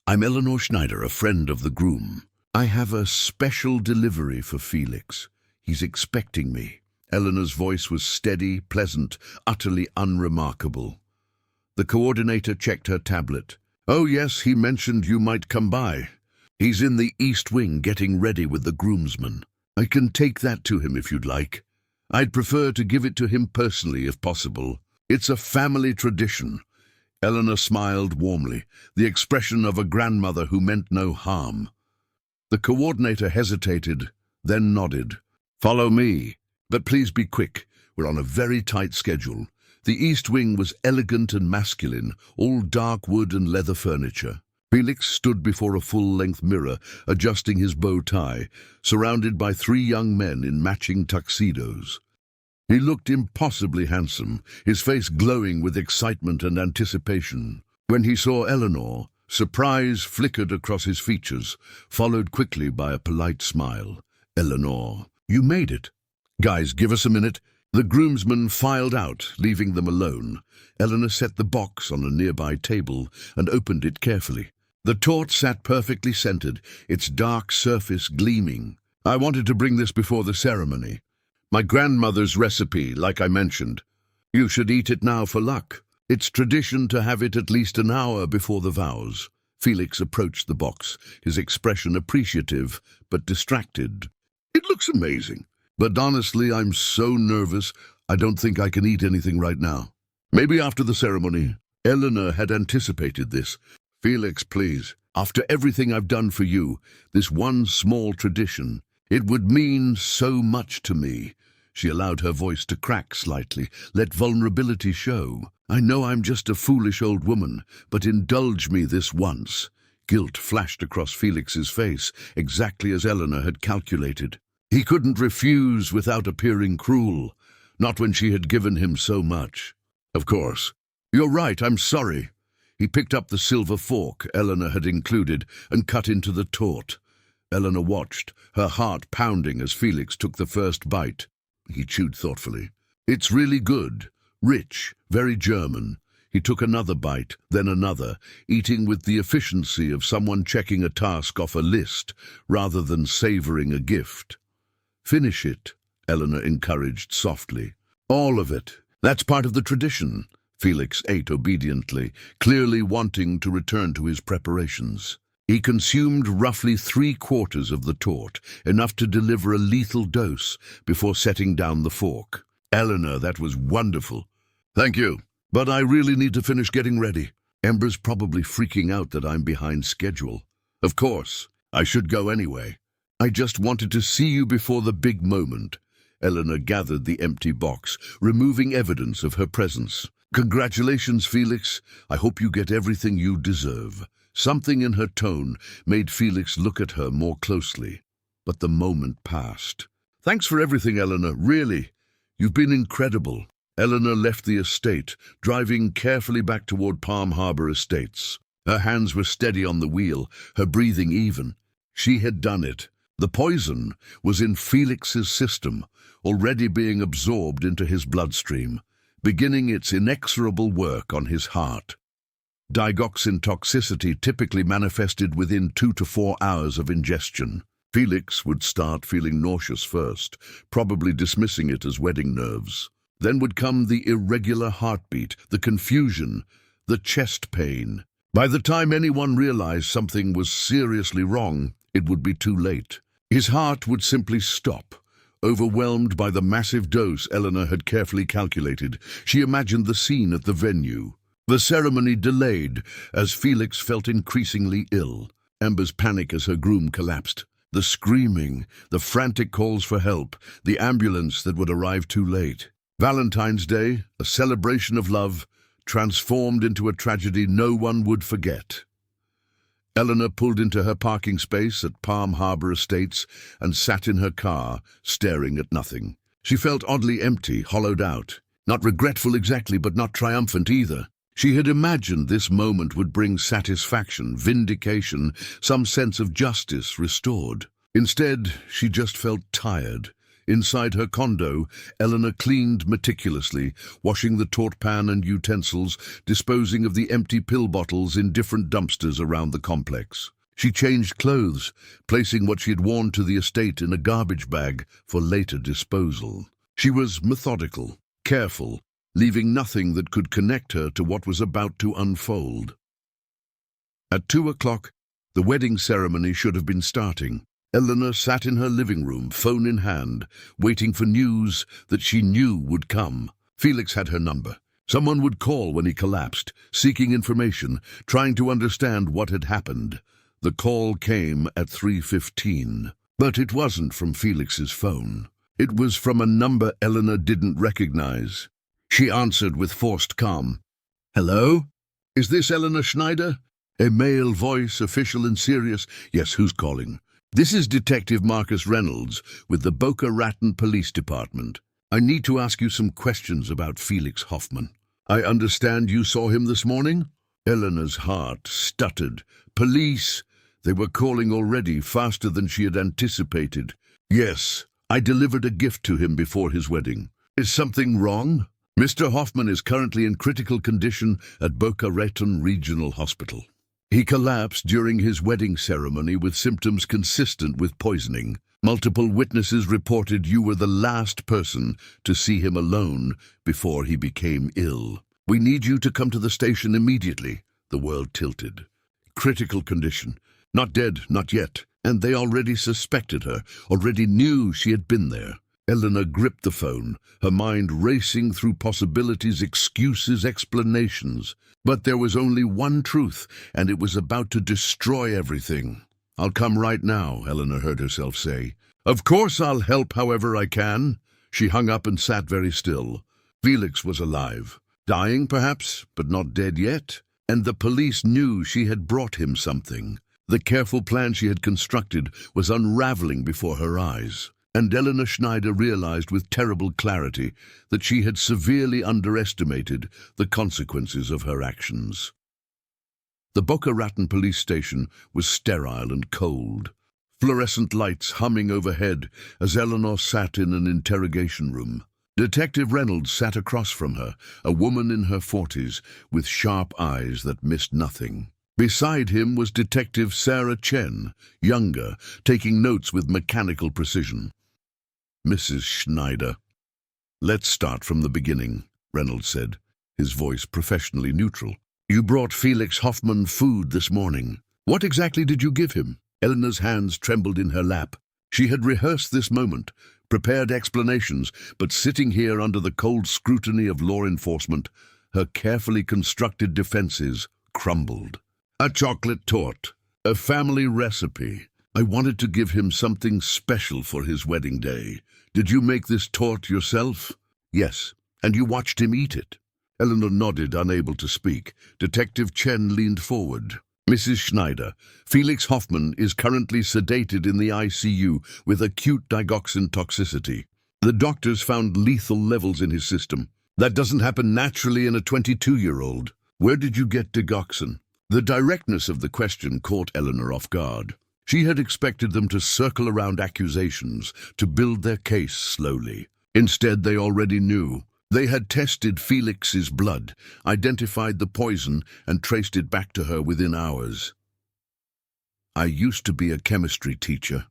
"I'm Eleanor Schneider, a friend of the groom. I have a special delivery for Felix. He's expecting me." Eleanor's voice was steady, pleasant, utterly unremarkable. The coordinator checked her tablet. "Oh yes, he mentioned you might come by. He's in the East Wing getting ready with the groomsmen. I can take that to him if you'd like. I'd prefer to give it to him personally if possible. It's a family tradition." Eleanor smiled warmly, the expression of a grandmother who meant no harm. The coordinator hesitated, then nodded. "Follow me. But please be quick. We're on a very tight schedule." The East Wing was elegant and masculine, all dark wood and leather furniture. Felix stood before a full-length mirror, adjusting his bow tie, surrounded by 3 young men in matching tuxedos. He looked impossibly handsome, his face glowing with excitement and anticipation. When he saw Eleanor, surprise flickered across his features, followed quickly by a polite smile. "Eleanor, you made it. Guys, give us a minute." The groomsmen filed out, leaving them alone. Eleanor set the box on a nearby table and opened it carefully. The torte sat perfectly centered, its dark surface gleaming. "I wanted to bring this before the ceremony. My grandmother's recipe, like I mentioned. You should eat it now for luck. It's tradition to have it at least an hour before the vows." Felix approached the box, his expression appreciative but distracted. "It looks amazing. But honestly, I'm so nervous, I don't think I can eat anything right now. Maybe after the ceremony." Eleanor had anticipated this. "Felix, please, after everything I've done for you, this one small tradition, it would mean so much to me." She allowed her voice to crack slightly, let vulnerability show. "I know I'm just a foolish old woman, but indulge me this once." Guilt flashed across Felix's face, exactly as Eleanor had calculated. He couldn't refuse without appearing cruel, not when she had given him so much. "Of course. You're right, I'm sorry." He picked up the silver fork Eleanor had included and cut into the torte. Eleanor watched, her heart pounding as Felix took the first bite. He chewed thoughtfully. "It's really good, rich, very German." He took another bite, then another, eating with the efficiency of someone checking a task off a list rather than savoring a gift. "Finish it," Eleanor encouraged softly. "All of it. That's part of the tradition." Felix ate obediently, clearly wanting to return to his preparations. He consumed roughly 3/4 of the tort, enough to deliver a lethal dose before setting down the fork. "Eleanor, that was wonderful." "Thank you, but I really need to finish getting ready. Ember's probably freaking out that I'm behind schedule." "Of course, I should go anyway." "I just wanted to see you before the big moment." Eleanor gathered the empty box, removing evidence of her presence. "Congratulations, Felix. I hope you get everything you deserve." Something in her tone made Felix look at her more closely. But the moment passed. "Thanks for everything, Eleanor, really. You've been incredible." Eleanor left the estate, driving carefully back toward Palm Harbor Estates. Her hands were steady on the wheel, her breathing even. She had done it. The poison was in Felix's system, already being absorbed into his bloodstream, beginning its inexorable work on his heart. Digoxin toxicity typically manifested within 2 to 4 hours of ingestion. Felix would start feeling nauseous first, probably dismissing it as wedding nerves. Then would come the irregular heartbeat, the confusion, the chest pain. By the time anyone realized something was seriously wrong, it would be too late. His heart would simply stop. Overwhelmed by the massive dose Eleanor had carefully calculated, she imagined the scene at the venue. The ceremony delayed as Felix felt increasingly ill. Ember's panic as her groom collapsed. The screaming, the frantic calls for help, the ambulance that would arrive too late. Valentine's Day, a celebration of love, transformed into a tragedy no one would forget. Eleanor pulled into her parking space at Palm Harbor Estates and sat in her car, staring at nothing. She felt oddly empty, hollowed out. Not regretful exactly, but not triumphant either. She had imagined this moment would bring satisfaction, vindication, some sense of justice restored. Instead, she just felt tired. Inside her condo, Eleanor cleaned meticulously, washing the tort pan and utensils, disposing of the empty pill bottles in different dumpsters around the complex. She changed clothes, placing what she had worn to the estate in a garbage bag for later disposal. She was methodical, careful, leaving nothing that could connect her to what was about to unfold. At 2 o'clock, the wedding ceremony should have been starting. Eleanor sat in her living room, phone in hand, waiting for news that she knew would come. Felix had her number. Someone would call when he collapsed, seeking information, trying to understand what had happened. The call came at 3:15, but it wasn't from Felix's phone. It was from a number Eleanor didn't recognize. She answered with forced calm. "Hello? Is this Eleanor Schneider?" A male voice, official and serious. "Yes, who's calling?" "This is Detective Marcus Reynolds with the Boca Raton Police Department. I need to ask you some questions about Felix Hoffman. I understand you saw him this morning?" Eleanor's heart stuttered. "Police!" They were calling already, faster than she had anticipated. "Yes, I delivered a gift to him before his wedding. Is something wrong?" "Mr. Hoffman is currently in critical condition at Boca Raton Regional Hospital. He collapsed during his wedding ceremony with symptoms consistent with poisoning. Multiple witnesses reported you were the last person to see him alone before he became ill. We need you to come to the station immediately." The world tilted. Critical condition. Not dead, not yet. And they already suspected her, already knew she had been there. Eleanor gripped the phone, her mind racing through possibilities, excuses, explanations. But there was only one truth, and it was about to destroy everything. "I'll come right now," Eleanor heard herself say. "Of course I'll help however I can." She hung up and sat very still. Felix was alive. Dying, perhaps, but not dead yet. And the police knew she had brought him something. The careful plan she had constructed was unraveling before her eyes. And Eleanor Schneider realized with terrible clarity that she had severely underestimated the consequences of her actions. The Boca Raton police station was sterile and cold, fluorescent lights humming overhead as Eleanor sat in an interrogation room. Detective Reynolds sat across from her, a woman in her 40s, with sharp eyes that missed nothing. Beside him was Detective Sarah Chen, younger, taking notes with mechanical precision. "Mrs. Schneider." "Let's start from the beginning," Reynolds said, his voice professionally neutral. "You brought Felix Hoffman food this morning. What exactly did you give him?" Eleanor's hands trembled in her lap. She had rehearsed this moment, prepared explanations, but sitting here under the cold scrutiny of law enforcement, her carefully constructed defenses crumbled. "A chocolate torte, a family recipe. I wanted to give him something special for his wedding day. Did you make this torte yourself?" "Yes, and you watched him eat it." Eleanor nodded, unable to speak. Detective Chen leaned forward. "Mrs. Schneider, Felix Hoffman is currently sedated in the ICU with acute digoxin toxicity. The doctors found lethal levels in his system. That doesn't happen naturally in a 22-year-old. Where did you get digoxin?" The directness of the question caught Eleanor off guard. She had expected them to circle around accusations, to build their case slowly. Instead, they already knew. They had tested Felix's blood, identified the poison, and traced it back to her within hours. "I used to be a chemistry teacher,"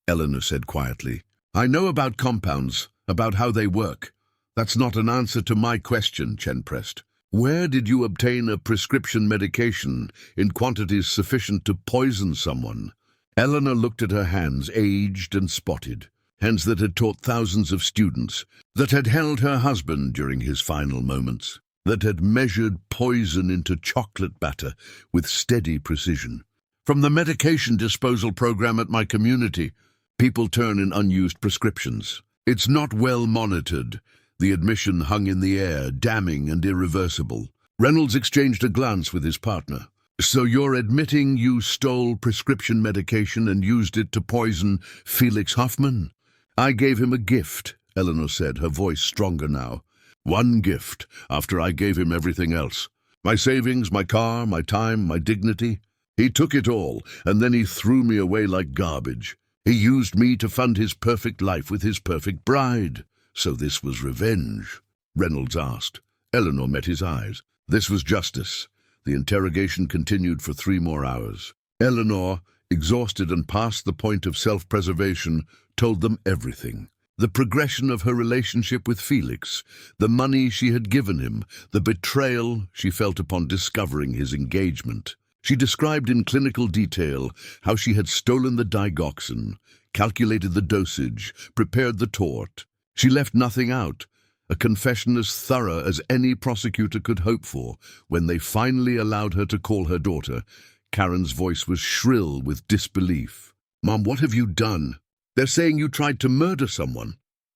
Eleanor said quietly. "I know about compounds, about how they work." "That's not an answer to my question," Chen pressed. "Where did you obtain a prescription medication in quantities sufficient to poison someone?" Eleanor looked at her hands, aged and spotted. Hands that had taught thousands of students, that had held her husband during his final moments, that had measured poison into chocolate batter with steady precision. "From the medication disposal program at my community. People turn in unused prescriptions. It's not well monitored." The admission hung in the air, damning and irreversible. Reynolds exchanged a glance with his partner. "So you're admitting you stole prescription medication and used it to poison Felix Hoffman?" "I gave him a gift," Eleanor said, her voice stronger now. "One gift, after I gave him everything else. My savings, my car, my time, my dignity. He took it all, and then he threw me away like garbage. He used me to fund his perfect life with his perfect bride." "So this was revenge?" Reynolds asked. Eleanor met his eyes. This was justice. The interrogation continued for 3 more hours. Eleanor, exhausted and past the point of self-preservation, told them everything. The progression of her relationship with Felix, the money she had given him, the betrayal she felt upon discovering his engagement. She described in clinical detail how she had stolen the digoxin, calculated the dosage, prepared the torte. She left nothing out, a confession as thorough as any prosecutor could hope for. When they finally allowed her to call her daughter, Karen's voice was shrill with disbelief. "Mom, what have you done? They're saying you tried to murder someone."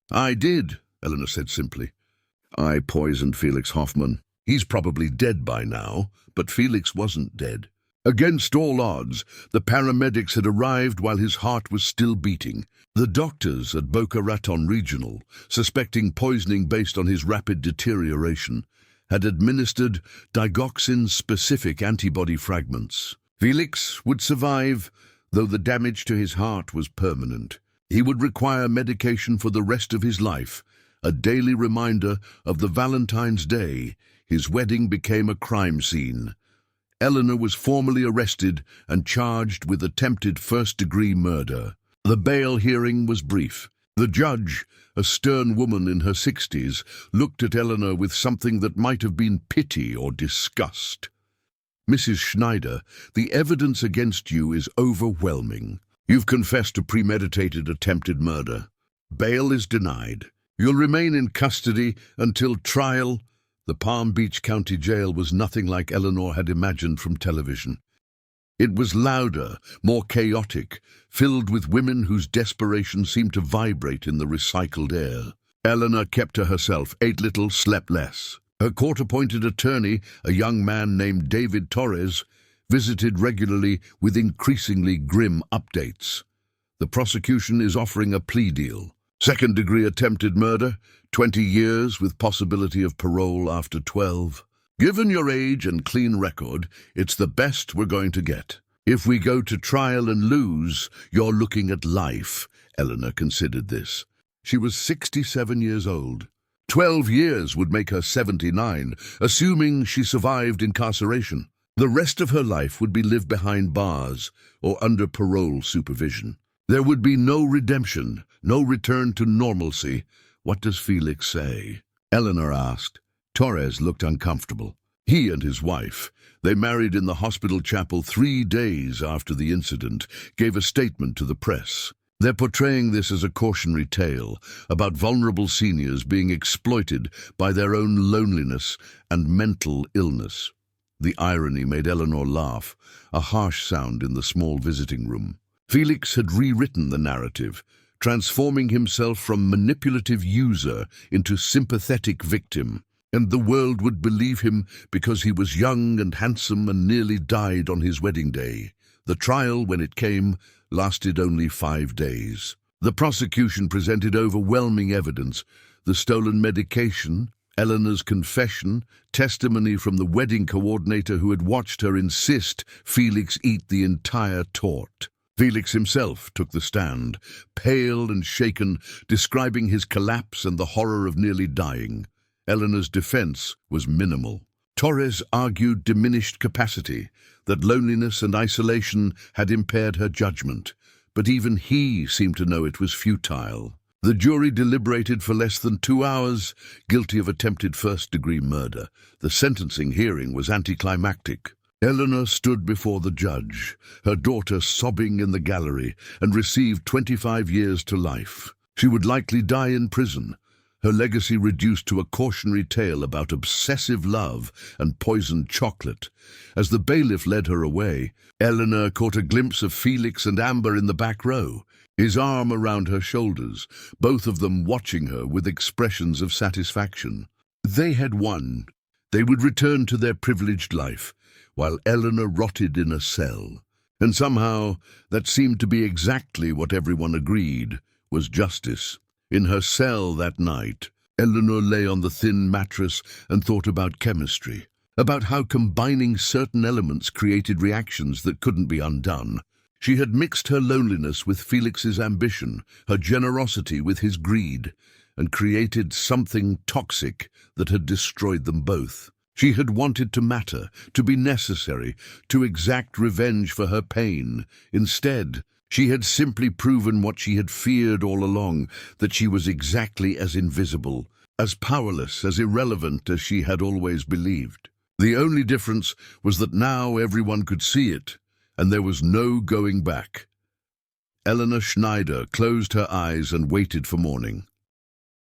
"I did," Eleanor said simply. "I poisoned Felix Hoffman. He's probably dead by now, but Felix wasn't dead." Against all odds, the paramedics had arrived while his heart was still beating. The doctors at Boca Raton Regional, suspecting poisoning based on his rapid deterioration, had administered digoxin-specific antibody fragments. Felix would survive, though the damage to his heart was permanent. He would require medication for the rest of his life, a daily reminder of the Valentine's Day. His wedding became a crime scene. Eleanor was formally arrested and charged with attempted first-degree murder. The bail hearing was brief. The judge, a stern woman in her 60s, looked at Eleanor with something that might have been pity or disgust. "Mrs. Schneider, the evidence against you is overwhelming. You've confessed to premeditated attempted murder. Bail is denied. You'll remain in custody until trial." The Palm Beach County Jail was nothing like Eleanor had imagined from television. It was louder, more chaotic, filled with women whose desperation seemed to vibrate in the recycled air. Eleanor kept to herself, ate little, slept less. Her court-appointed attorney, a young man named David Torres, visited regularly with increasingly grim updates. "The prosecution is offering a plea deal. Second-degree attempted murder, 20 years with possibility of parole after 12. Given your age and clean record, it's the best we're going to get. If we go to trial and lose, you're looking at life." Eleanor considered this. She was 67 years old. 12 years would make her 79, assuming she survived incarceration. The rest of her life would be lived behind bars or under parole supervision. There would be no redemption, no return to normalcy. What does Felix say? Eleanor asked. Torres looked uncomfortable. He and his wife, they married in the hospital chapel 3 days after the incident, gave a statement to the press. They're portraying this as a cautionary tale about vulnerable seniors being exploited by their own loneliness and mental illness. The irony made Eleanor laugh, a harsh sound in the small visiting room. Felix had rewritten the narrative, transforming himself from manipulative user into sympathetic victim, and the world would believe him because he was young and handsome and nearly died on his wedding day. The trial, when it came, lasted only 5 days. The prosecution presented overwhelming evidence: the stolen medication, Eleanor's confession, testimony from the wedding coordinator who had watched her insist Felix eat the entire tort. Felix himself took the stand, pale and shaken, describing his collapse and the horror of nearly dying. Eleanor's defense was minimal. Torres argued diminished capacity, that loneliness and isolation had impaired her judgment, but even he seemed to know it was futile. The jury deliberated for less than 2 hours, guilty of attempted first-degree murder. The sentencing hearing was anticlimactic. Eleanor stood before the judge, her daughter sobbing in the gallery, and received 25 years to life. She would likely die in prison, her legacy reduced to a cautionary tale about obsessive love and poisoned chocolate. As the bailiff led her away, Eleanor caught a glimpse of Felix and Amber in the back row, his arm around her shoulders, both of them watching her with expressions of satisfaction. They had won. They would return to their privileged life, while Eleanor rotted in a cell. And somehow, that seemed to be exactly what everyone agreed was justice. In her cell that night, Eleanor lay on the thin mattress and thought about chemistry, about how combining certain elements created reactions that couldn't be undone. She had mixed her loneliness with Felix's ambition, her generosity with his greed, and created something toxic that had destroyed them both. She had wanted to matter, to be necessary, to exact revenge for her pain. Instead, she had simply proven what she had feared all along, that she was exactly as invisible, as powerless, as irrelevant as she had always believed. The only difference was that now everyone could see it, and there was no going back. Eleanor Schneider closed her eyes and waited for morning.